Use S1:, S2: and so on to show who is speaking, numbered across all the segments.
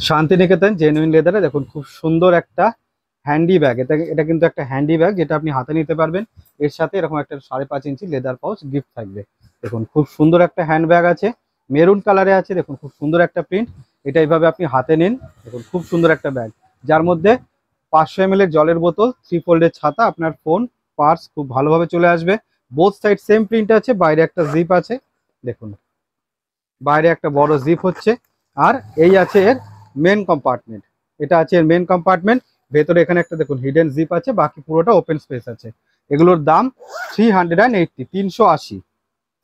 S1: Santiniketan genuine লেদারে দেখুন খুব সুন্দর একটা হ্যান্ডি ব্যাগ। এটা কিন্তু একটা হ্যান্ডি ব্যাগ যেটা আপনি হাতে নিতে পারবেন। এর সাথে এরকম একটা 5.5 ইঞ্চি লেদার পাউচ গিফট থাকবে। দেখুন খুব সুন্দর একটা হ্যান্ড ব্যাগ আছে, মেরুন কালারে আছে। দেখুন খুব সুন্দর একটা প্রিন্ট। এটা এইভাবে আপনি হাতে নিন। দেখুন খুব সুন্দর একটা ব্যাগ, যার মধ্যে 500 ml এর জলের বোতল, 3 ফোল্ডের ছাতা, আপনার ফোন, পার্স খুব ভালোভাবে চলে আসবে। বোথ সাইড সেম প্রিন্ট আছে, বাইরে একটা জিপ আছে। দেখুন বাইরে একটা বড় জিপ হচ্ছে। আর এই আছে এর মেন কম্পার্টমেন্ট। এটা আছে এর মেন কম্পার্টমেন্ট। ভেতরে এখানে একটা দেখুন হিডেন জিপ আছে, বাকি পুরোটা ওপেন স্পেস আছে। এগুলোর দাম 380, 380,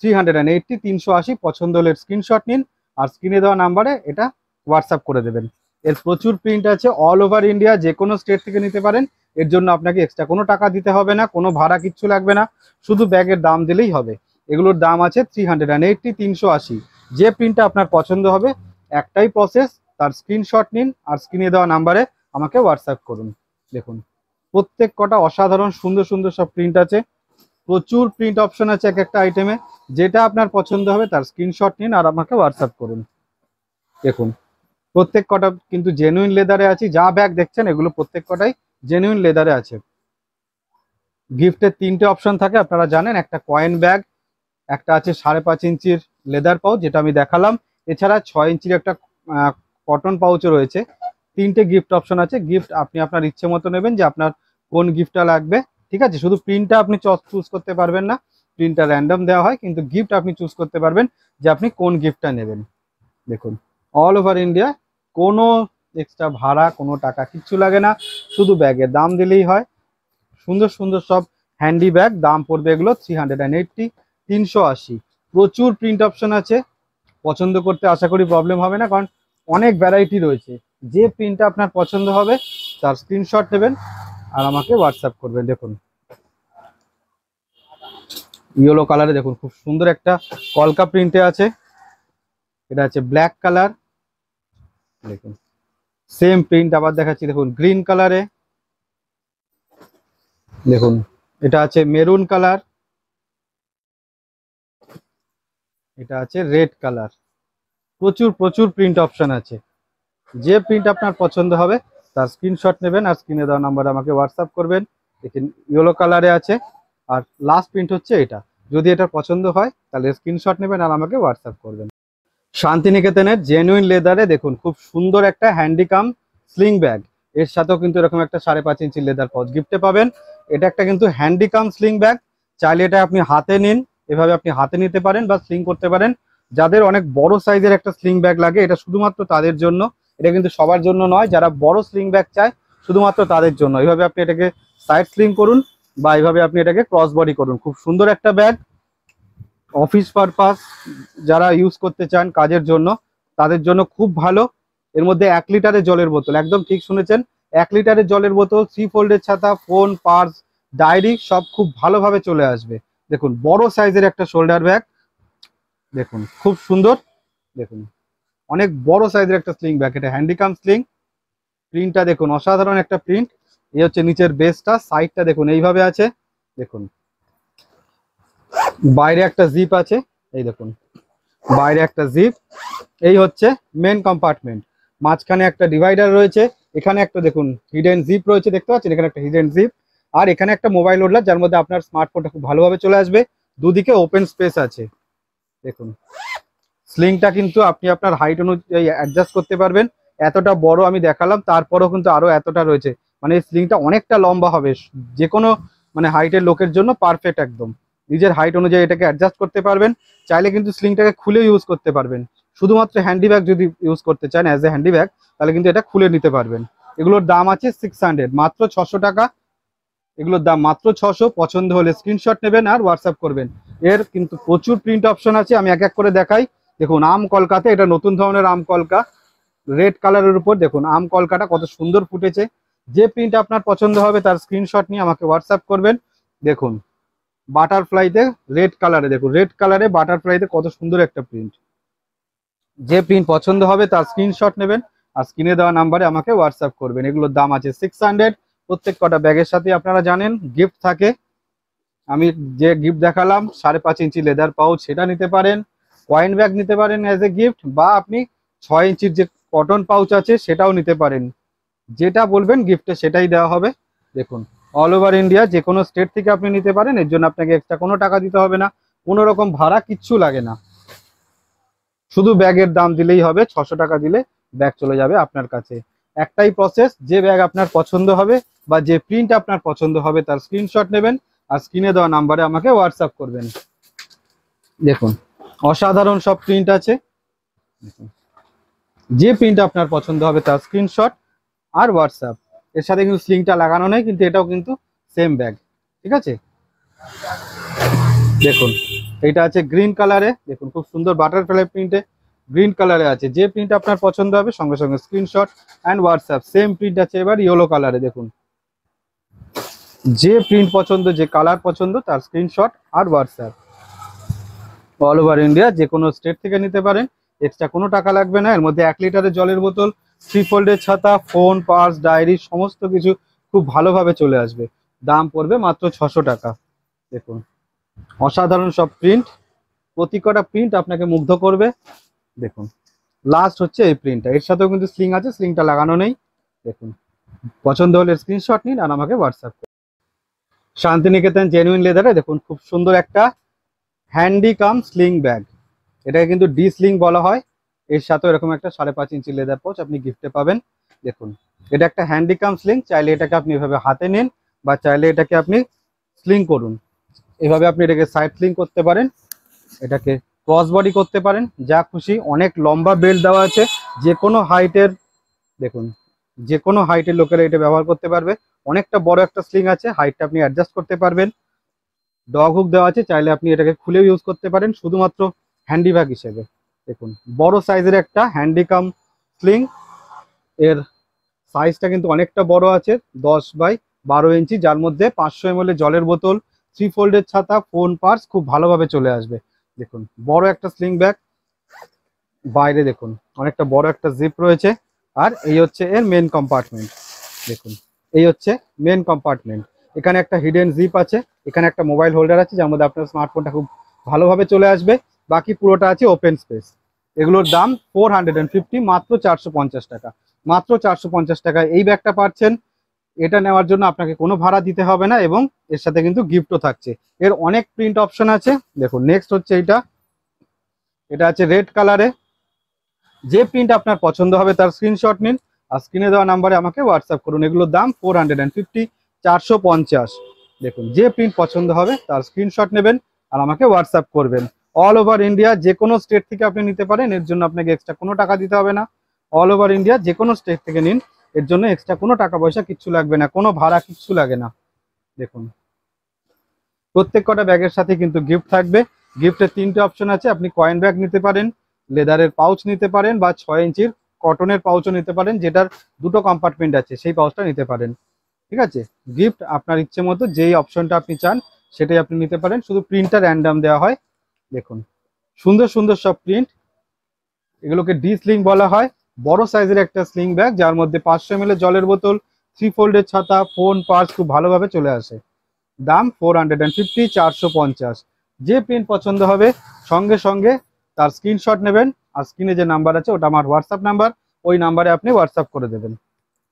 S1: 380, 380। পছন্দ হলে স্ক্রিনশট নিন আর স্ক্রিনে দেওয়া নাম্বারে এটা হোয়াটসঅ্যাপ করে দেবেন। এর প্রচুর প্রিন্ট আছে, অল ওভার ইন্ডিয়া যে কোনো স্টেট থেকে নিতে পারেন। এর জন্য আপনাকে এক্সট্রা কোনো টাকা দিতে হবে না, কোনো ভাড়া কিচ্ছু লাগবে না, শুধু ব্যাগের দাম দিলেই হবে। এগুলোর দাম আছে 380, 380। যে প্রিন্টটা আপনার পছন্দ হবে, একটাই প্রসেস, তার স্ক্রিনশট নিন আর স্ক্রিনে দেওয়া নাম্বারে আমাকে হোয়াটসঅ্যাপ করুন। দেখুন প্রত্যেক কটা অসাধারণ সুন্দর সুন্দর সব প্রিন্ট আছে। প্রচুর প্রিন্ট অপশন আছে এক একটা আইটেমে। যেটা আপনার পছন্দ হবে তার স্ক্রিনশট নিন আর আমাকে হোয়াটসঅ্যাপ করুন। দেখুন প্রত্যেক কটা কিন্তু জেনুইন লেদারে আছে। যা ব্যাগ দেখছেন এগুলো প্রত্যেক কটাই জেনুইন লেদারে আছে। গিফটের 3টে অপশন থাকে আপনারা জানেন, একটা কয়েন ব্যাগ, একটা আছে 5.5 ইঞ্চির লেদার পাউচ যেটা আমি দেখালাম, এছাড়া 6 ইঞ্চির একটা কটন পাউচও রয়েছে। 3টে গিফট অপশন আছে। গিফট আপনি আপনার ইচ্ছে মতো নেবেন যে আপনার কোন গিফটটা লাগবে, ঠিক আছে। শুধু প্রিন্টটা আপনি চুজ করতে পারবেন না, প্রিন্টটা র্যান্ডম দেওয়া হয়, কিন্তু গিফট আপনি চুজ করতে পারবেন যে আপনি কোন গিফটটা নেবেন। দেখুন অল ওভার ইন্ডিয়া, কোনো এক্সট্রা ভাড়া কোনো টাকা কিচ্ছু লাগে না, শুধু ব্যাগের দাম দিলেই হয়। সুন্দর সুন্দর সব হ্যান্ডি ব্যাগ, দাম পড়বে এগুলো 380, 380। প্রচুর প্রিন্ট অপশন আছে, পছন্দ করতে আশা করি প্রবলেম হবে না, কারণ অনেক ভ্যারাইটি রয়েছে। যে প্রিন্টটা আপনার পছন্দ হবে তার স্ক্রিনশট নেবেন আর আমাকে হোয়াটসঅ্যাপ করবেন। দেখুন ইয়েলো কালারে দেখুন খুব সুন্দর একটা কলকা প্রিন্টে আছে। এটা আছে ব্ল্যাক কালার। দেখুন সেম প্রিন্ট আবার দেখাচ্ছি, দেখুন গ্রিন কালারে। দেখুন এটা আছে মেরুন কালার, এটা আছে রেড কালার। প্রচুর প্রচুর প্রিন্ট অপশন আছে। যে প্রিন্ট আপনার পছন্দ হবে তার স্ক্রিনশট নেবেন আর স্ক্রিনে দেওয়া নাম্বারে আমাকে হোয়াটসঅ্যাপ করবেন। দেখুন ইয়েলো কালারে আছে আর লাস্ট প্রিন্ট হচ্ছে এটা। যদি এটা পছন্দ হয় তাহলে স্ক্রিনশট নেবেন আর আমাকে হোয়াটসঅ্যাপ করবেন। শান্তিনিকেতনের জেনুইন লেদারে দেখুন খুব সুন্দর একটা হ্যান্ডিকাম স্লিং ব্যাগ। এর সাথেও কিন্তু এরকম একটা 5.5 ইঞ্চি লেদার পাউচ গিফটে পাবেন। এটা একটা কিন্তু হ্যান্ডিকাম স্লিং ব্যাগ। চাইলে এটা আপনি হাতে নিন, এভাবে আপনি হাতে নিতে পারেন বা স্লিং করতে পারেন। যাদের অনেক বড় সাইজের একটা স্লিং ব্যাগ লাগে, এটা শুধুমাত্র তাদের জন্য। এটা কিন্তু সবার জন্য নয়, যারা বড় স্লিং ব্যাগ চায় শুধুমাত্র তাদের জন্য। এইভাবে আপনি এটাকে সাইড স্লিং করুন বা এইভাবে আপনি এটাকে ক্রস বডি করুন। খুব সুন্দর একটা ব্যাগ, অফিস পারপাস যারা ইউজ করতে চান কাজের জন্য তাদের জন্য খুব ভালো। এর মধ্যে 1 লিটারের জলের বোতল, একদম ঠিক শুনেছেন, 1 লিটারের জলের বোতল, 3 ফোল্ডের ছাতা, ফোন, পার্স, ডায়েরি সব খুব ভালোভাবে চলে আসবে। দেখুন বড় সাইজের একটা শোল্ডার ব্যাগ, দেখুন খুব সুন্দর। দেখুন অনেক বড় সাইজের একটা স্লিং ব্যাগ, এটা হ্যান্ডিকাম স্লিং। প্রিন্টটা দেখুন অসাধারণ একটা প্রিন্ট। এই হচ্ছে নিচের বেসটা, সাইডটা দেখুন এইভাবে আছে। দেখুন বাইরে একটা জিপ আছে, এই দেখুন বাইরে একটা জিপ। এই হচ্ছে মেন কম্পার্টমেন্ট। মাঝখানে একটা ডিভাইডার রয়েছে, এখানে একটা দেখুন হিডেন জিপ রয়েছে, দেখতে পাচ্ছেন এখানে একটা হিডেন জিপ। আর এখানে একটা মোবাইল হোল্ডার যার মধ্যে আপনার স্মার্টফোনটা খুব ভালোভাবে চলে আসবে। দুদিকে ওপেন স্পেস আছে। দেখুন স্লিংটা কিন্তু আপনি আপনার হাইট অনুযায়ী অ্যাডজাস্ট করতে পারবেন। এতটা বড় আমি দেখালাম, তারপরেও কিন্তু আরো এতটা রয়েছে। মানে এই স্লিংটা অনেকটা লম্বা হবে, যে কোনো মানে হাইটের লোকের জন্য পারফেক্ট একদম। নিজের হাইট অনুযায়ী এটাকে অ্যাডজাস্ট করতে পারবেন। চাইলে কিন্তু স্লিংটাকে খুলে ইউজ করতে পারবেন। শুধুমাত্র হ্যান্ডি ব্যাগ যদি ইউজ করতে চান অ্যাজ এ হ্যান্ডি ব্যাগ, তাহলে কিন্তু এটা খুলে নিতে পারবেন। এগুলোর দাম আছে 600, মাত্র 600 টাকা। এগুলোর দাম মাত্র 600। পছন্দ হলে স্ক্রিনশট নেবেন আর হোয়াটসঅ্যাপ করবেন। এর কিন্তু প্রচুর প্রিন্ট অপশন আছে, আমি এক এক করে দেখাই। দেখুন আম কলকাতে, এটা নতুন ধরনের আম কলকা, রেড কালারের উপর দেখুন আম কলকাটা কত সুন্দর ফুটেছে। যে প্রিন্ট আপনার পছন্দ হবে তার স্ক্রিনশট নিয়ে আমাকে হোয়াটসঅ্যাপ করবেন। দেখুন বাটারফ্লাইতে রেড কালারে, দেখুন রেড কালারে বাটারফ্লাইতে কত সুন্দর একটা প্রিন্ট। যে প্রিন্ট পছন্দ হবে তার স্ক্রিনশট নেবেন আর স্ক্রিনে দেওয়া নাম্বারে আমাকে হোয়াটসঅ্যাপ করবেন। এগুলোর দাম আছে 600। প্রত্যেক কটা ব্যাগের সাথে আপনারা জানেন গিফট থাকে। আমি যে গিফট দেখালাম 5.5 ইঞ্চি লেদার পাউচ, সেটা নিতে পারেন। কয়েন ব্যাগ নিতে পারেন অ্যাজ এ গিফট, বা আপনি 6 ইঞ্চির যে কটন পাউচ আছে সেটাও নিতে পারেন, যেটা বলবেন গিফটে সেটাই দেওয়া হবে। দেখুন অল ওভার ইন্ডিয়া যে কোনো স্টেট থেকে আপনি নিতে পারেন, এর জন্য আপনাকে এক্সট্রা কোনো টাকা দিতে হবে না, কোনো রকম ভাড়া কিচ্ছু লাগে না। শুধু ব্যাগের দাম দিলেই হবে, 600 টাকা দিলে ব্যাগ চলে যাবে আপনার কাছে। একটাই প্রসেস, যে ব্যাগ আপনার পছন্দ হবে বা যে প্রিন্ট আপনার পছন্দ হবে তার স্ক্রিনশট নেবেন আর স্ক্রিনে দেওয়া নাম্বারে আমাকে হোয়াটসঅ্যাপ করবেন। দেখুন অসাধারণ সব প্রিন্ট আছে। যে প্রিন্ট আপনার পছন্দ হবে তার স্ক্রিনশট আর হোয়াটসঅ্যাপ। এর সাথে কিন্তু স্লিংটা লাগানো নেই, কিন্তু এটাও কিন্তু সেম ব্যাগ, ঠিক আছে। দেখুন এটা আছে গ্রিন কালারে, দেখুন খুব সুন্দর বাটারফ্লাই প্রিন্টে গ্রিন কালারে আছে। যে প্রিন্ট আপনার পছন্দ হবে সঙ্গে সঙ্গে screenshot and WhatsApp. Same print আছে এবার ইয়েলো কালারে, দেখুন যে প্রিন্ট পছন্দ যে কালার পছন্দ তার স্ক্রিনশট আর হোয়াটসঅ্যাপ। অল ওভার ইন্ডিয়া যে কোনো স্টেট থেকে নিতে পারেন, এক্সট্রা কোনো টাকা লাগবে না। এর মধ্যে 1 লিটারের জলের বোতল, 3 ফোল্ডের ছাতা, ফোন, পার্স, ডায়েরি সমস্ত কিছু খুব ভালোভাবে চলে আসবে। দাম পড়বে মাত্র 600 টাকা। দেখুন অসাধারণ সব প্রিন্ট, প্রতি কটা প্রিন্ট আপনাকে মুগ্ধ করবে। দেখুন লাস্ট হচ্ছে এই প্রিন্টটা, এর সাথেও কিন্তু স্লিং আছে, স্লিংটা লাগানো নেই। দেখুন পছন্দ হলে স্ক্রিনশট নিন আর আমাকে হোয়াটসঅ্যাপ করুন। শান্তিনিকেতন জেনুইন লেদারে দেখুন খুব সুন্দর একটা হ্যান্ডি কাম স্লিং ব্যাগ, এটাকে কিন্তু ডি স্লিং বলা হয়। এর সাথেও এরকম একটা 5.5 ইঞ্চি লেদার পাউচ আপনি গিফটে পাবেন। দেখুন এটা একটা হ্যান্ডি কাম স্লিং, চাইলে এটাকে আপনি এভাবে হাতে নিন বা চাইলে এটাকে আপনি স্লিং করুন। এভাবে আপনি এটাকে সাইড স্লিং করতে পারেন, এটাকে ক্রস বডি করতে পারেন, যা খুশি। অনেক লম্বা বেল্ট দেওয়া আছে, যে কোনো হাইটের, দেখুন যে কোনো হাইটের লোকেরা এটা ব্যবহার করতে পারবে। অনেকটা বড় একটা স্লিং আছে, হাইটটা আপনি অ্যাডজাস্ট করতে পারবেন। ডগ হুক দেওয়া আছে, চাইলে আপনি এটাকে খুলেও ইউজ করতে পারেন শুধুমাত্র হ্যান্ডি ব্যাগ হিসেবে। দেখুন বড় সাইজের একটা হ্যান্ডিকাম স্লিং, এর সাইজটা কিন্তু অনেকটা বড় আছে, 10x12 ইঞ্চি, যার মধ্যে 500 ml জলের বোতল, 3 ফোল্ডের ছাতা, ফোন, পার্স খুব ভালোভাবে চলে আসবে। দেখুন বড় একটা স্লিং ব্যাগ, বাইরে দেখুন অনেকটা বড় একটা জিপ রয়েছে। আর এই হচ্ছে এর মেন কম্পার্টমেন্ট। দেখুন এই হচ্ছে মেন কম্পার্টমেন্ট, এখানে একটা হিডেন জিপ আছে, এখানে একটা মোবাইল হোল্ডার আছে যার মধ্যে আপনার স্মার্টফোনটা খুব ভালোভাবে চলে আসবে। বাকি পুরোটা আছে ওপেন স্পেস। এগুলোর দাম 450, মাত্র 450 টাকা। মাত্র 450 টাকায় এই ব্যাগটা পাচ্ছেন। এটা নেওয়ার জন্য আপনাকে কোনো ভাড়া দিতে হবে না এবং এর সাথে কিন্তু গিফটও থাকছে। এর অনেক প্রিন্ট অপশন আছে। দেখুন নেক্সট হচ্ছে এটা আছে রেড কালারে। যে প্রিন্ট আপনার পছন্দ হবে তার স্ক্রিনশট নিন আর স্ক্রিনে দেওয়া নাম্বারে আমাকে হোয়াটসঅ্যাপ করুন। এগুলোর দাম 450, 450। দেখুন যে প্রিন্ট পছন্দ হবে তার স্ক্রিনশট নেবেন আর আমাকে হোয়াটসঅ্যাপ করবেন। অল ওভার ইন্ডিয়া যে কোনো স্টেট থেকে আপনি নিতে পারেন, এর জন্য আপনাকে এক্সট্রা কোনো টাকা দিতে হবে না। অল ওভার ইন্ডিয়া যে কোনো স্টেট থেকে নিন, এর জন্য এক্সট্রা কোনো টাকা পয়সা কিচ্ছু লাগবে না, কোনো ভাড়া কিচ্ছু লাগে না। দেখুন প্রত্যেক কটা ব্যাগের সাথে কিন্তু গিফট থাকবে। গিফটের 3টে অপশন আছে, আপনি কয়েন ব্যাগ নিতে পারেন, লেদারের পাউচ নিতে পারেন বা 6 ইঞ্চির কটনের পাউচও নিতে পারেন, যেটার 2টো কম্পার্টমেন্ট আছে সেই পাউচটা নিতে পারেন। ঠিক আছে, গিফট আপনার ইচ্ছে মতো যেই অপশনটা আপনি চান সেটাই আপনি নিতে পারেন, শুধু প্রিন্টটা র্যান্ডাম দেওয়া হয়। দেখুন সুন্দর সুন্দর সব প্রিন্ট, এগুলোকে ডি স্লিং বলা হয়। বড় সাইজের একটা স্লিং ব্যাগ যার মধ্যে 500 ml জলের বোতল, 3 ফোল্ডের ছাতা, ফোন, পার্স খুব ভালোভাবে চলে আসে। দাম 450, 450। যে প্রিন্ট পছন্দ হবে সঙ্গে সঙ্গে তার স্ক্রিনশট নেবেন আর স্ক্রিনে যে নাম্বার আছে ওটা আমার হোয়াটসঅ্যাপ নাম্বার, ওই নাম্বারে আপনি হোয়াটসঅ্যাপ করে দেবেন।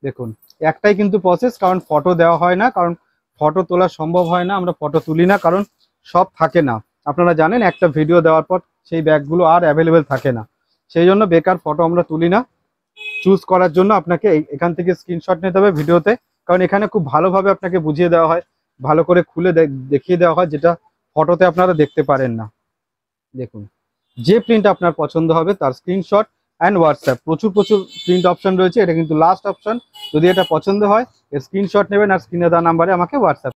S1: দেখুন একটাই কিন্তু প্রসেস, কারণ ফটো দেওয়া হয় না, কারণ ফটো তোলা সম্ভব হয় না, আমরা ফটো তুলি না, কারণ সব থাকে না। আপনারা জানেন একটা ভিডিও দেওয়ার পর সেই ব্যাগগুলো আর অ্যাভেলেবেল থাকে না, সেই জন্য বেকার ফটো আমরা তুলি না। চুজ করার জন্য আপনাকে এখান থেকে স্ক্রিনশট নিতে হবে ভিডিওতে, কারণ এখানে খুব ভালোভাবে আপনাকে বুঝিয়ে দেওয়া হয়, ভালো করে খুলে দেখিয়ে দেওয়া হয়, যেটা ফটোতে আপনারা দেখতে পারেন না। দেখুন যে প্রিন্ট আপনার পছন্দ হবে তার স্ক্রিনশট অ্যান্ড হোয়াটসঅ্যাপ। প্রচুর প্রচুর প্রিন্ট অপশন রয়েছে, এটা কিন্তু লাস্ট অপশন। যদি এটা পছন্দ হয় এর স্ক্রিনশট নেবেন আর স্ক্রিনে দেওয়া নাম্বারে আমাকে হোয়াটসঅ্যাপ।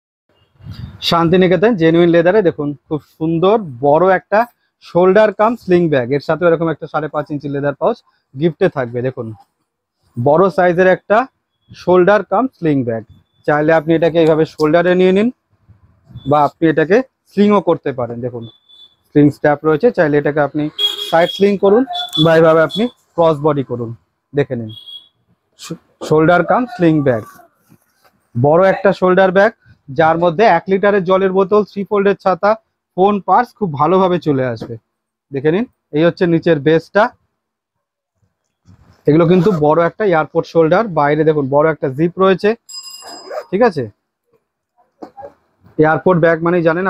S1: শান্তিনিকেতন জেনুইন লেদারে দেখুন খুব সুন্দর বড় একটা শোল্ডার কাম স্লিং ব্যাগ, এর সাথে এরকম একটা 5.5 ইঞ্চি লেদার পাউচ গিফটে থাকবে। দেখুন বড় সাইজের একটা শোল্ডার কাম স্লিং ব্যাগ, চাইলে আপনি এটাকে এইভাবে শোল্ডারে নিয়ে নিন বা আপনি এটাকে স্লিংও করতে পারেন। দেখুন স্লিং স্ট্র্যাপ রয়েছে, চাইলে এটাকে আপনি সাইড স্লিং করুন বা এইভাবে আপনি ক্রস বডি করুন। দেখে নিন শোল্ডার কাম স্লিং ব্যাগ, বড় একটা শোল্ডার ব্যাগ যার মধ্যে 1 লিটারের জলের বোতল, 3 ফোল্ডের ছাতা, ফোন, পার্স খুব ভালোভাবে চলে আসবে। দেখে নিন এই হচ্ছে নিচের বেসটা, এগুলো কিন্তু বড় একটা এয়ারপোর্ট শোল্ডার, বাইরে দেখুন বড় একটা জিপ রয়েছে, ঠিক আছে। এয়ারপোর্ট ব্যাগ মানেই জানেন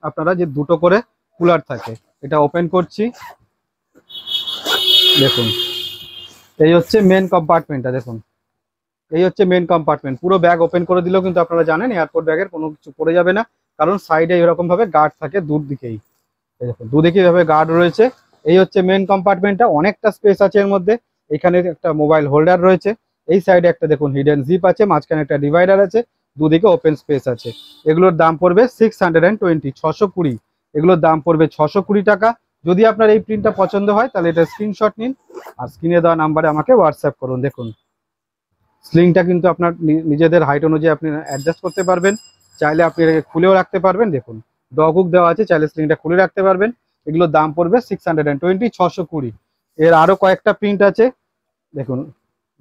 S1: আপনারা যে দুটো করে কুলার থাকে। এটা ওপেন করছি, দেখুন এই হচ্ছে মেন কম্পার্টমেন্টটা, দেখুন এই হচ্ছে মেন কম্পার্টমেন্ট। পুরো ব্যাগ ওপেন করে দিলেও কিন্তু আপনারা জানেন এয়ারপোর্ট ব্যাগের কোনো কিছু পড়ে যাবে না, কারণ সাইডে এরকম ভাবে গার্ড থাকে দিকেই। এই দেখুন দুদিকেই ভাবে গার্ড রয়েছে। এই হচ্ছে মেন কম্পার্টমেন্টটা, অনেকটা স্পেস আছে এর মধ্যে। এখানে একটা মোবাইল হোল্ডার রয়েছে, এই সাইডে একটা দেখুন হিডেন জিপ আছে, মাঝখানে একটা ডিভাইডার আছে, দুদিকে ওপেন স্পেস আছে। এগুলোর দাম পড়বে 620, 620। এগুলোর দাম পড়বে 620 টাকা। যদি আপনার এই প্রিন্টটা পছন্দ হয় তাহলে এটা স্ক্রিনশট নিন আর স্ক্রিনে দেওয়া নাম্বারে আমাকে হোয়াটসঅ্যাপ করুন। দেখুন স্লিংটা কিন্তু আপনার নিজেদের হাইট অনুযায়ী আপনি অ্যাডজাস্ট করতে পারবেন, চাইলে আপনি এটাকে খুলেও রাখতে পারবেন। দেখুন ডগ হুক দেওয়া আছে, চাইলে স্লিংটা খুলে রাখতে পারবেন। এগুলোর দাম পড়বে 620, 620। এর আরো কয়েকটা প্রিন্ট আছে, দেখুন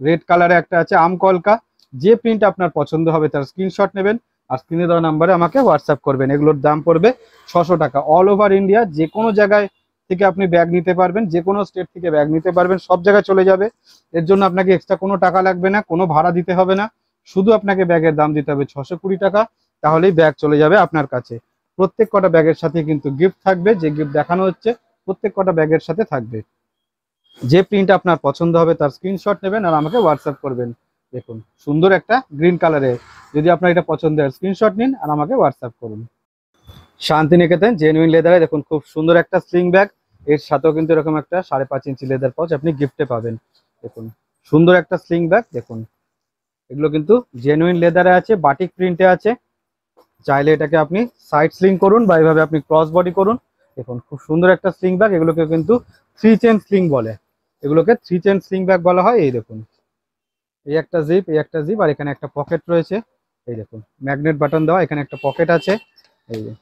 S1: রেড কালারে একটা আছে আম কলকা। যে প্রিন্ট আপনার পছন্দ হবে তার স্ক্রিনশট নেবেন আর স্ক্রিনে দেওয়া নাম্বারে আমাকে হোয়াটসঅ্যাপ করবেন। এগুলোর দাম পড়বে 600 টাকা। অল ওভার ইন্ডিয়া যে কোনো জায়গায় থেকে আপনি ব্যাগ নিতে পারবেন, যে কোনো স্টেট থেকে ব্যাগ নিতে পারবেন, সব জায়গায় চলে যাবে। এর জন্য আপনাকে এক্সট্রা কোনো টাকা লাগবে না, কোনো ভাড়া দিতে হবে না, শুধু আপনাকে ব্যাগের দাম দিতে হবে 620 টাকা, তাহলেই ব্যাগ চলে যাবে আপনার কাছে। প্রত্যেক কটা ব্যাগের সাথে কিন্তু গিফট থাকবে, যে গিফট দেখানো হচ্ছে প্রত্যেক কটা ব্যাগের সাথে থাকবে। যে প্রিন্ট আপনার পছন্দ হবে তার স্ক্রিনশট নেবেন আর আমাকে হোয়াটসঅ্যাপ করবেন। দেখুন সুন্দর একটা গ্রিন কালারে, যদি আপনার এটা পছন্দ হয় স্ক্রিনশট নিন আর আমাকে হোয়াটসঅ্যাপ করুন। শান্তিনিকেতন জেনুইন লেদারে দেখুন খুব সুন্দর একটা স্লিং ব্যাগ, এর সাথেও কিন্তু এরকম একটা 5.5 ইঞ্চি লেদার পাউচ আপনি গিফটে পাবেন। দেখুন সুন্দর একটা স্লিং ব্যাগ, দেখুন এগুলো কিন্তু জেনুইন লেদারে আছে, বাটিক প্রিন্টে আছে। চাইলে এটাকে আপনি সাইড স্লিং করুন বা এইভাবে আপনি ক্রস বডি করুন। দেখুন খুব সুন্দর একটা স্লিং ব্যাগ, এগুলোকে কিন্তু 3 চেন স্লিং বলে, এগুলোকে 3 চেন স্লিং ব্যাগ বলা হয়। এই দেখুন এই একটা জিপ, এই একটা জিপ, আর এখানে একটা পকেট রয়েছে। এই দেখুন ম্যাগনেট বাটন দেওয়া, এখানে একটা পকেট আছে। এই যে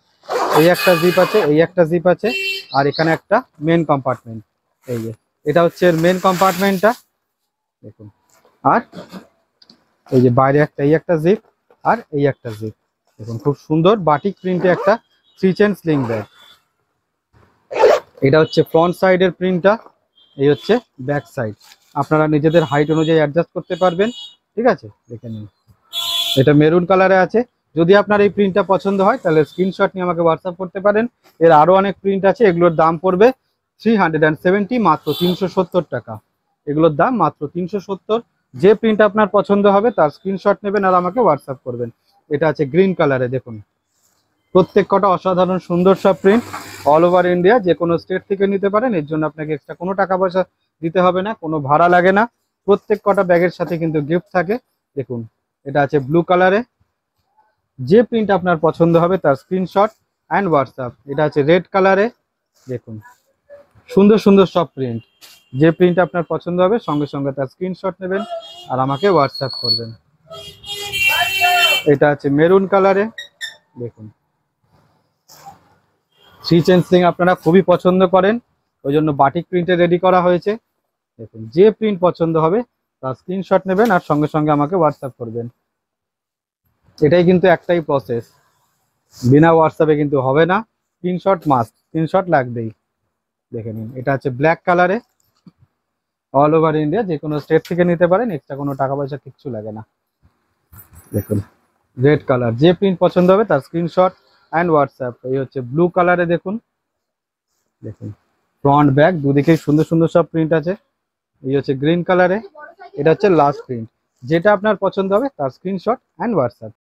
S1: এই একটা জিপ আছে, এই একটা জিপ আছে, আর এখানে একটা মেন কম্পার্টমেন্ট। এই যে এটা হচ্ছে মেন কম্পার্টমেন্টটা, দেখুন। আর এই যে বাইরে একটা এই একটা জিপ আর এই একটা জিপ, দেখুন খুব সুন্দর বাটিক প্রিন্টে একটা 3 চেন স্লিং ব্যাগ। এটা হচ্ছে ফ্রন্ট সাইডের প্রিন্টটা, এই হচ্ছে ব্যাক সাইড। আপনারা নিজেদের হাইট অনুযায়ী অ্যাডজাস্ট করতে পারবেন, ঠিক আছে। দেখে নিন এটা মেরুন কালারে আছে। যদি আপনার এই প্রিন্টটা পছন্দ হয় তাহলে স্ক্রিনশট নিয়ে আমাকে হোয়াটসঅ্যাপ করতে পারেন। এর আরো অনেক প্রিন্ট আছে, এগুলোর দাম পড়বে 370, মাত্র 370 টাকা। এগুলোর দাম মাত্র 370। যে প্রিন্ট আপনার পছন্দ হবে তার স্ক্রিনশট নেবেন আর আমাকে হোয়াটসঅ্যাপ করবেন। এটা আছে গ্রিন কালারে, দেখুন প্রত্যেক কটা অসাধারণ সুন্দর সব প্রিন্ট। অল ওভার ইন্ডিয়া যে কোনো স্টেট থেকে নিতে পারেন, এর জন্য আপনাকে এক্সট্রা কোনো টাকা পয়সা দিতে হবে না, কোনো ভাড়া লাগে না। প্রত্যেক কটা ব্যাগের সাথে কিন্তু গিফট থাকে। দেখুন এটা আছে ব্লু কালারে, যে প্রিন্ট আপনার পছন্দ হবে তার স্ক্রিনশট অ্যান্ড হোয়াটসঅ্যাপ। এটা আছে রেড কালারে, দেখুন সুন্দর সুন্দর সব প্রিন্ট। যে প্রিন্ট আপনার পছন্দ হবে সঙ্গে সঙ্গে তার স্ক্রিনশট নেবেন আর আমাকে হোয়াটসঅ্যাপ করবেন। এটা আছে মেরুন কালারে, দেখুন 3 চেন স্লিং আপনারা খুবই পছন্দ করেন, ওই জন্য বাটিক প্রিন্টে রেডি করা হয়েছে। দেখুন যে প্রিন্ট পছন্দ হবে তার স্ক্রিনশট নেবেন আর সঙ্গে সঙ্গে আমাকে হোয়াটসঅ্যাপ করবেন। এটাই কিন্তু একটাই প্রসেস, বিনা হোয়াটসঅ্যাপে কিন্তু হবে না, স্ক্রিনশট মাস্ট, স্ক্রিনশট লাগবেই। দেখে নিন এটা আছে ব্ল্যাক কালারে, অল ওভার ইন্ডিয়া যে কোনো স্টেট থেকে নিতে পারেন, এক্সট্রা কোনো টাকা পয়সা কিচ্ছু লাগে না। দেখুন রেড কালার, যে প্রিন্ট পছন্দ হবে তার স্ক্রিনশট অ্যান্ড হোয়াটসঅ্যাপ। এই হচ্ছে ব্লু কালারে, দেখুন দেখুন ফ্রন্ট ব্যাক দুদিকেই সুন্দর সুন্দর সব প্রিন্ট আছে। এই হচ্ছে গ্রিন কালারে, এটা হচ্ছে লাস্ট প্রিন্ট। যেটা আপনার পছন্দ হবে তার screenshot and WhatsApp.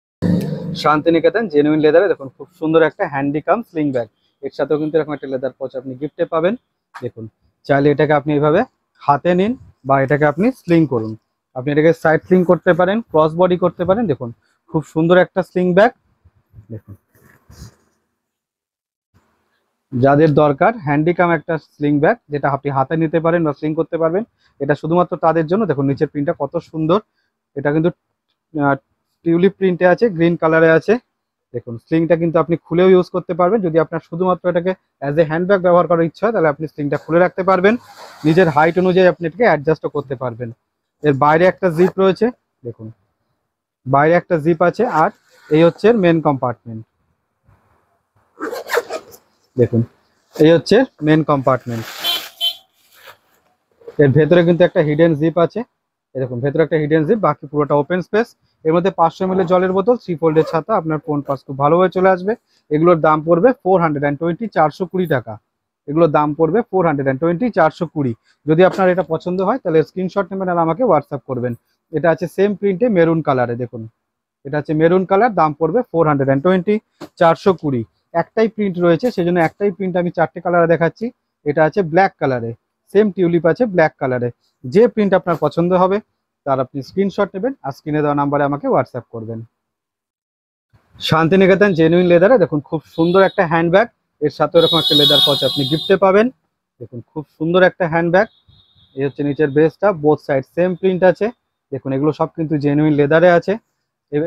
S1: Santiniketan genuine লেদারে দেখুন খুব সুন্দর একটা হ্যান্ডিকাম স্লিং ব্যাগ, এর সাথেও কিন্তু এরকম একটা লেদার পাউচ আপনি গিফটে পাবেন। দেখুন চাইলে এটাকে আপনি এইভাবে হাতে নিন বা এটাকে আপনি স্লিং করুন, আপনি এটাকে সাইড স্লিং করতে পারেন, ক্রস বডি করতে পারেন। দেখুন খুব সুন্দর একটা স্লিং ব্যাগ। দেখুন যাদের দরকার হ্যান্ডিকাম একটা স্লিং ব্যাগ যেটা আপনি হাতে নিতে পারেন বা স্লিং করতে পারবেন, এটা শুধুমাত্র তাদের জন্য। দেখুন নিচের প্রিন্টটা কত সুন্দর, এটা কিন্তু টিউলিপ প্রিন্টে আছে, গ্রিন কালারে আছে। দেখুন স্লিংটা কিন্তু আপনি খুলেও ইউজ করতে পারবেন, যদি আপনার শুধুমাত্র এটাকে অ্যাজ এ হ্যান্ডব্যাগ ব্যবহার করার ইচ্ছা হয় তাহলে আপনি স্লিংটা খুলে রাখতে পারবেন। নিজের হাইট অনুযায়ী আপনি এটাকে অ্যাডজাস্টও করতে পারবেন। এর বাইরে একটা জিপ রয়েছে, দেখুন বাইরে একটা জিপ আছে, আর এই হচ্ছে মেন কম্পার্টমেন্ট। দেখুন এই হচ্ছে মেন কম্পার্টমেন্ট। এর ভেতরে কিন্তু একটা হিডেন জিপ আছে, এরকম ভেতরে একটা হিডেন জিপ, বাকি পুরোটা ওপেন স্পেস। এর মধ্যে 500 ml জলের বোতল, 3 ফোল্ডের ছাতা, আপনার ফোন পাস খুব ভালোভাবে চলে আসবে। এগুলোর দাম পড়বে 420, 420 টাকা। এগুলোর দাম পড়বে 420, 420। যদি আপনার এটা পছন্দ হয় তাহলে স্ক্রিনশট নেবেন আর আমাকে হোয়াটসঅ্যাপ করবেন। এটা আছে সেম প্রিন্টে মেরুন কালারে, দেখুন এটা আছে মেরুন কালার, দাম পড়বে 420, 420। একটাই প্রিন্ট রয়েছে, সেজন্য একটাই প্রিন্ট আমি 4টে কালারে দেখাচ্ছি। এটা আছে ব্ল্যাক কালারে, সেম টিউলিপ আছে ব্ল্যাক কালারে। যে প্রিন্ট আপনার পছন্দ হবে তার আপনি স্ক্রিনশট নেবেন আর স্ক্রিনে দেওয়া নাম্বারে আমাকে হোয়াটসঅ্যাপ করবেন। শান্তিনিকেতন জেনুইন লেদারে দেখুন খুব সুন্দর একটা হ্যান্ডব্যাগ, এর সাথে এরকম একটা লেদার পাউচ আপনি গিফটে পাবেন। দেখুন খুব সুন্দর একটা হ্যান্ডব্যাগ। এই হচ্ছে নিচের বেসটা, বোথ সাইড সেম প্রিন্ট আছে। দেখুন এগুলো সব কিন্তু জেনুইন লেদারে আছে।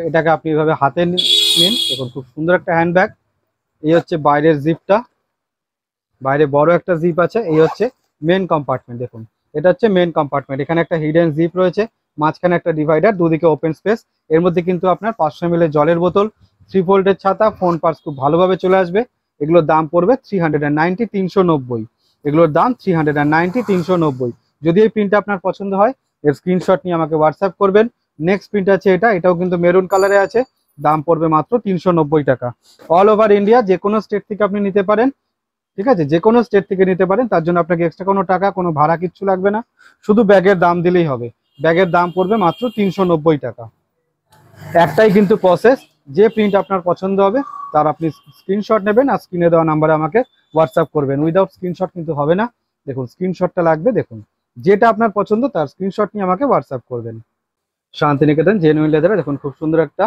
S1: এটাকে আপনি এভাবে হাতে নিন, দেখুন খুব সুন্দর একটা হ্যান্ডব্যাগ। এই হচ্ছে বাইরের জিপটা, বাইরে বড় একটা জিপ আছে। এই হচ্ছে মেন কম্পার্টমেন্ট, দেখুন এটা হচ্ছে মেন কম্পার্টমেন্ট। এখানে একটা হিডেন জিপ রয়েছে, মাঝখানে একটা ডিভাইডার, দুদিকে ওপেন স্পেস। এর মধ্যে কিন্তু আপনার 500 ml জলের বোতল, 3 ফোল্ডের ছাতা, ফোন পার্স খুব ভালোভাবে চলে আসবে। এগুলোর দাম পড়বে 390, 390। এগুলোর দাম 390, 390। যদি এই প্রিন্টটা আপনার পছন্দ হয় এর স্ক্রিনশট নিয়ে আমাকে হোয়াটসঅ্যাপ করবেন। নেক্সট প্রিন্ট আছে এটাও কিন্তু মেরুন কালারে আছে, দাম পড়বে মাত্র 390 টাকা। অল ওভার ইন্ডিয়া যে কোনো স্টেট থেকে আপনি নিতে পারেন, ঠিক আছে, যে কোনো স্টেট থেকে নিতে পারেন। তার জন্য আপনাকে এক্সট্রা কোনো টাকা, কোনো ভাড়া কিচ্ছু লাগবে না, শুধু ব্যাগের দাম দিলেই হবে। ব্যাগের দাম পড়বে মাত্র 390 টাকা। একটাই কিন্তু প্রসেস, যে প্রিন্ট আপনার পছন্দ হবে তার আপনি স্ক্রিনশট নেবেন আর স্ক্রিনে দেওয়া নাম্বারে আমাকে হোয়াটসঅ্যাপ করবেন। উইদাউট স্ক্রিনশট কিন্তু হবে না, দেখুন স্ক্রিনশটটা লাগবে। দেখুন যেটা আপনার পছন্দ তার স্ক্রিনশট নিয়ে আমাকে হোয়াটসঅ্যাপ করবেন। শান্তিনিকেতন জেনুইন লেদারে দেখুন খুব সুন্দর একটা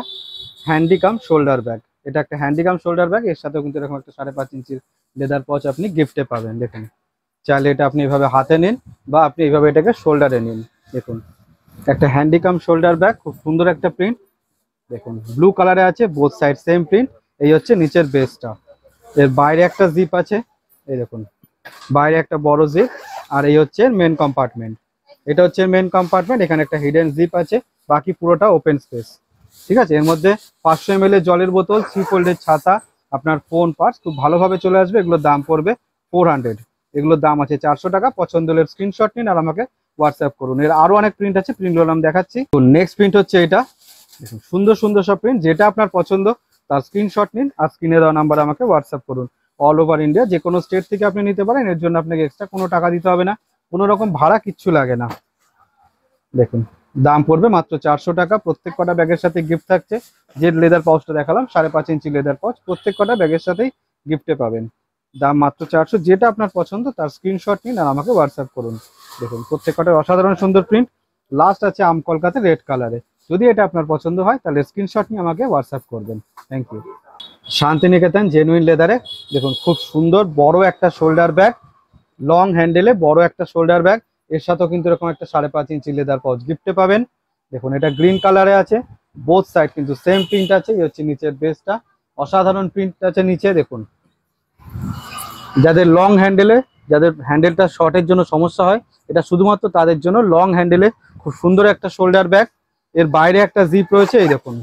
S1: হ্যান্ডিকাম শোল্ডার ব্যাগ। এটা একটা হ্যান্ডিকাম শোল্ডার ব্যাগ, এর সাথেও কিন্তু এরকম একটা 5.5 ইঞ্চির লেদার পাউচ আপনি গিফটে পাবেন। দেখুন চাইলে এটা আপনি এভাবে হাতে নিন বা আপনি এইভাবে এটাকে শোল্ডারে নিন। দেখুন একটা হ্যান্ডিকাম শোল্ডার ব্যাগ, খুব সুন্দর একটা প্রিন্ট। দেখুন ব্লু কালারে আছে, বোথ সাইড সেম প্রিন্ট। এই হচ্ছে নিচের বেসটা, এর বাইরে একটা জিপ আছে, এই দেখুন বাইরে একটা বড় জিপ। আর এই হচ্ছে মেন কম্পার্টমেন্ট, এটা হচ্ছে মেন কম্পার্টমেন্ট। এখানে একটা হিডেন জিপ আছে, বাকি পুরোটা ওপেন স্পেস। ঠিক আছে, এর মধ্যে 500 ml জলের বোতল, 3 ফোল্ডের ছাতা, আপনার ফোন পার্স খুব ভালোভাবে চলে আসবে। এগুলোর দাম পড়বে 400। এগুলোর দাম আছে 400 টাকা। পছন্দ হলে স্ক্রিনশট নিন আর আমাকে হোয়াটসঅ্যাপ করুন। এর আরো অনেক প্রিন্ট আছে, প্রিন্টগুলো আমি দেখাচ্ছি। নেক্সট প্রিন্ট হচ্ছে এটা, দেখুন সুন্দর সুন্দর সব প্রিন্ট। যেটা আপনার পছন্দ তার স্ক্রিনশট নিন আর স্ক্রিনে দেওয়া নাম্বার আমাকে হোয়াটসঅ্যাপ করুন। অল ওভার ইন্ডিয়া যে কোনো স্টেট থেকে আপনি নিতে পারেন, এর জন্য আপনাকে এক্সট্রা কোনো টাকা দিতে হবে না, কোনো রকম ভাড়া কিচ্ছু লাগে না। দেখুন দাম পড়বে মাত্র 400 টাকা। প্রত্যেক কটা ব্যাগের সাথে গিফট থাকছে। যে লেদার পাউচটা দেখালাম 5.5 ইঞ্চি লেদার পাউচ, প্রত্যেক কটা ব্যাগের সাথেই গিফটে পাবেন। দাম মাত্র 400। যেটা আপনার পছন্দ তার স্ক্রিনশট নিন আর আমাকে হোয়াটসঅ্যাপ করুন। দেখুন প্রত্যেক কটা অসাধারণ সুন্দর প্রিন্ট। লাস্ট আছে আম কলকাতা রেড কালারে। যদি এটা আপনার পছন্দ হয় তাহলে স্ক্রিনশট নিয়ে আমাকে হোয়াটসঅ্যাপ করবেন। Thank you. শান্তিনিকেতন জেনুইন লেদারে দেখুন খুব সুন্দর বড় একটা শোল্ডার ব্যাগ, লং হ্যান্ডেলে বড় একটা শোল্ডার ব্যাগ। এর সাথেও কিন্তু এরকম একটা 5.5 ইঞ্চি লেদার পাউচ গিফটে পাবেন। দেখুন এটা গ্রিন কালারে আছে, বোথ সাইড কিন্তু সেম প্রিন্ট আছে। এই হচ্ছে নিচের বেসটা, অসাধারণ প্রিন্ট আছে নিচে। দেখুন যাদের লং হ্যান্ডেলে, যাদের হ্যান্ডেলটা শর্টের জন্য সমস্যা হয়, এটা শুধুমাত্র তাদের জন্য। লং হ্যান্ডেলে খুব সুন্দর একটা শোল্ডার ব্যাগ। এর বাইরে একটা জিপ রয়েছে, এই দেখুন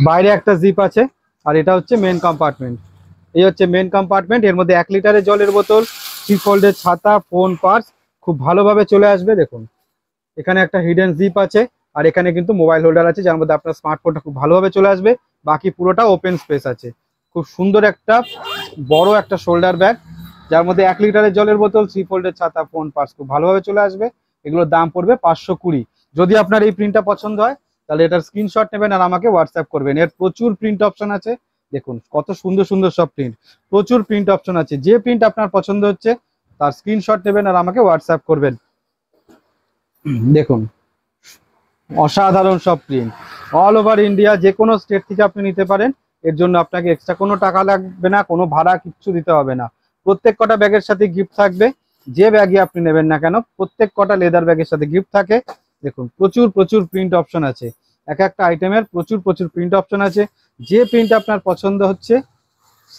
S1: বাইরে একটা জিপ আছে। আর এটা হচ্ছে মেন কম্পার্টমেন্ট। এই হচ্ছে মেন কম্পার্টমেন্ট। এর মধ্যে 1 লিটারের জলের বোতল, 3 ফোল্ডের ছাতা, ফোন পার্স খুব ভালোভাবে চলে আসবে। দেখুন এখানে একটা হিডেন জিপ আছে আর এখানে কিন্তু মোবাইল হোল্ডার আছে, যার মধ্যে আপনার স্মার্টফোনটা খুব ভালোভাবে চলে আসবে। বাকি পুরোটা ওপেন স্পেস আছে। খুব সুন্দর একটা বড় একটা শোল্ডার ব্যাগ, যার মধ্যে 1 লিটারের জলের বোতল, 3 ফোল্ডের ছাতা, ফোন পার্স খুব ভালোভাবে চলে আসবে। এগুলোর দাম পড়বে 520। যদি আপনার এই প্রিন্টটা পছন্দ হয় তাহলে এটার স্ক্রিনশট নেবেন আর আমাকে হোয়াটসঅ্যাপ করবেন। এর প্রচুর প্রিন্ট অপশন আছে, দেখুন কত সুন্দর সুন্দর সব প্রিন্ট, প্রচুর প্রিন্ট অপশন আছে। যে প্রিন্ট আপনার পছন্দ হচ্ছে তার স্ক্রিনশট নেবেন আর আমাকে হোয়াটসঅ্যাপ করবেন। দেখুন অসাধারণ সব প্রিন্ট। অল ওভার ইন্ডিয়া যে কোনো স্টেট থেকে আপনি নিতে পারেন, এর জন্য আপনাকে এক্সট্রা কোনো টাকা লাগবে না, কোনো ভাড়া কিচ্ছু দিতে হবে না। প্রত্যেক কটা ব্যাগের সাথে গিফট থাকবে। যে ব্যাগই আপনি নেবেন না কেন প্রত্যেক কটা লেদার ব্যাগের সাথে গিফট থাকে। দেখুন প্রচুর প্রচুর প্রিন্ট অপশন আছে, এক একটা আইটেমের প্রচুর প্রচুর প্রিন্ট অপশন আছে। যে প্রিন্ট আপনার পছন্দ হচ্ছে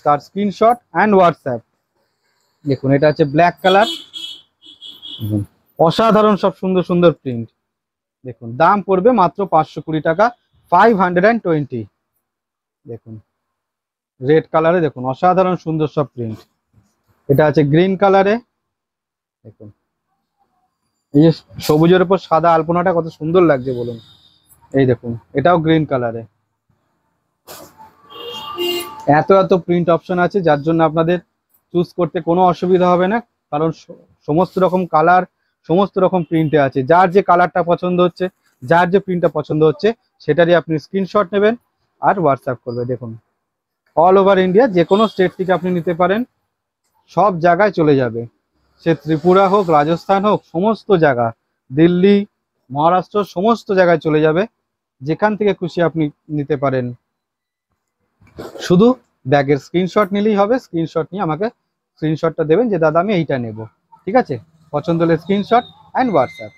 S1: তার স্ক্রিনশট অ্যান্ড হোয়াটসঅ্যাপ। দেখুন এটা হচ্ছে ব্ল্যাক কালার, অসাধারণ সব সুন্দর সুন্দর প্রিন্ট। দেখুন দাম পড়বে মাত্র 520 টাকা, 520। দেখুন রেড কালারে, দেখুন অসাধারণ সুন্দর সব প্রিন্ট। এটা আছে গ্রিন কালারে, দেখুন এই যে সবুজের উপর সাদা আলপনাটা কত সুন্দর লাগছে বলুন। এই দেখুন, এটাও গ্রিন কালারে। এত এত প্রিন্ট অপশন আছে, যার জন্য আপনাদের চুজ করতে কোনো অসুবিধা হবে না, কারণ সমস্ত রকম কালার, সমস্ত রকম প্রিন্টে আছে। যার যে কালারটা পছন্দ হচ্ছে, যার যে প্রিন্টটা পছন্দ হচ্ছে, সেটারই আপনি স্ক্রিনশট নেবেন আর হোয়াটসঅ্যাপ করবে। দেখুন, অল ওভার ইন্ডিয়া যে কোনো স্টেট থেকে আপনি নিতে পারেন, সব জায়গায় চলে যাবে। সে ত্রিপুরা হোক, রাজস্থান হোক, সমস্ত জায়গা, দিল্লি, মহারাষ্ট্র, সমস্ত জায়গায় চলে যাবে। যেখান থেকে খুশি আপনি নিতে পারেন। শুধু ব্যাগের স্ক্রিনশট নিলেই হবে। স্ক্রিনশট নিয়ে আমাকে স্ক্রিনশটটা দেবেন যে দাদা আমি এইটা নেব। ঠিক আছে, পছন্দ হলে স্ক্রিনশট অ্যান্ড হোয়াটসঅ্যাপ।